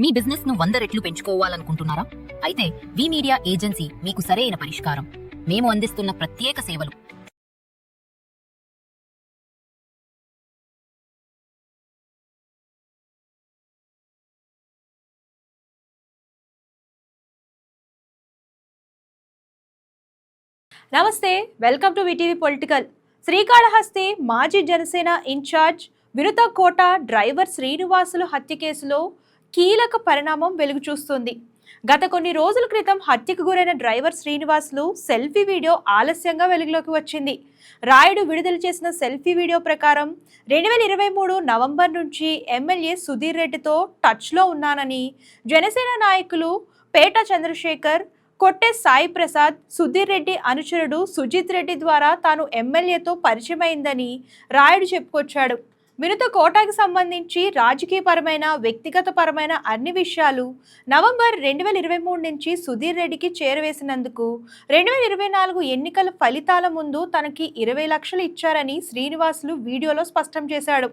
మీ business ను 100 రెట్లు పెంచుకోవాలనుకుంటున్నారా? అయితే వి మీడియా ఏజెన్సీ మీకు సరైన పరిష్కారం. మేము అందిస్తున్న ప్రత్యేక సేవలు. నమస్తే, welcome to VTV political. Srikalahasti మాజీ జనసేన ఇన్ఛార్జ్ వినుత కోట డ్రైవర్ శ్రీనివాసులు హత్య కేసులో కీలక పరిణామం వెలుగు చూస్తుంది. గత కొన్ని రోజుల క్రితం హత్యకు గురైన డ్రైవర్ శ్రీనివాసులు సెల్ఫీ వీడియో ఆలస్యంగా వెలుగులోకి వచ్చింది. రాయుడు విడుదల చేసిన సెల్ఫీ వీడియో ప్రకారం 2023 నవంబర్ నుంచి ఎమ్మెల్యే సుధీర్ రెడ్డితో టచ్లో ఉన్నానని జనసేన నాయకులు పేట చంద్రశేఖర్, కొట్టే సాయి ప్రసాద్, సుధీర్ రెడ్డి అనుచరుడు సుజిత్ రెడ్డి ద్వారా తాను ఎమ్మెల్యేతో పరిచయమైందని రాయుడు చెప్పుకొచ్చాడు. వినుత కోటకి సంబంధించి రాజకీయపరమైన, వ్యక్తిగతపరమైన అన్ని విషయాలు నవంబర్ 2023 నుంచి సుధీర్ రెడ్డికి చేరవేసినందుకు 2024 ఎన్నికల ఫలితాల ముందు తనకి 20 లక్షలు ఇచ్చారని శ్రీనివాసులు వీడియోలో స్పష్టం చేశాడు.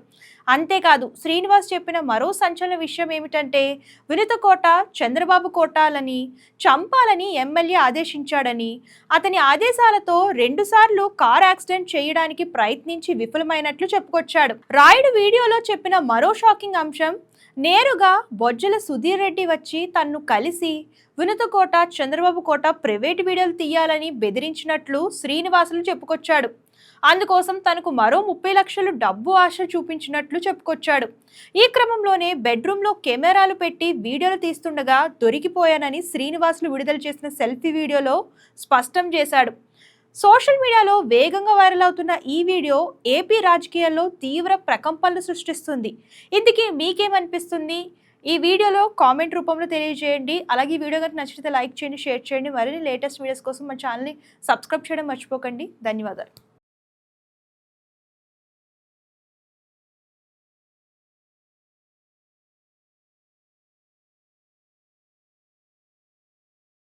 అంతేకాదు, శ్రీనివాస్ చెప్పిన మరో సంచలన విషయం ఏమిటంటే వినుత కోట చంద్రబాబు కోటాలని చంపాలని ఎమ్మెల్యే ఆదేశించాడని, అతని ఆదేశాలతో 2 సార్లు కార్ యాక్సిడెంట్ చేయడానికి ప్రయత్నించి విఫలమైనట్లు చెప్పుకొచ్చాడు. రాయుడు వీడియోలో చెప్పిన మరో షాకింగ్ అంశం, నేరుగా బొజ్జల సుధీర్ రెడ్డి వచ్చి తన్ను కలిసి వినుత కోట చంద్రబాబు కోట ప్రైవేట్ వీడియోలు తీయాలని బెదిరించినట్లు శ్రీనివాసులు చెప్పుకొచ్చాడు. అందుకోసం తనకు మరో 30 లక్షలు డబ్బు ఆశ చూపించినట్లు చెప్పుకొచ్చాడు. ఈ క్రమంలోనే బెడ్రూమ్లో కెమెరాలు పెట్టి వీడియోలు తీస్తుండగా దొరికిపోయానని శ్రీనివాసులు విడుదల చేసిన సెల్ఫీ వీడియోలో స్పష్టం చేశాడు. సోషల్ మీడియాలో వేగంగా వైరల్ అవుతున్న ఈ వీడియో ఏపీ రాజకీయాల్లో తీవ్ర ప్రకంపనలు సృష్టిస్తుంది. ఇందుకే మీకేమనిపిస్తుంది? ఈ వీడియోలో కామెంట్ రూపంలో తెలియజేయండి. అలాగే ఈ వీడియో కనుక నచ్చితే లైక్ చేయండి, షేర్ చేయండి. మరిన్ని లేటెస్ట్ వీడియోస్ కోసం మా ఛానల్ని సబ్స్క్రైబ్ చేయడం మర్చిపోకండి. ధన్యవాదాలు.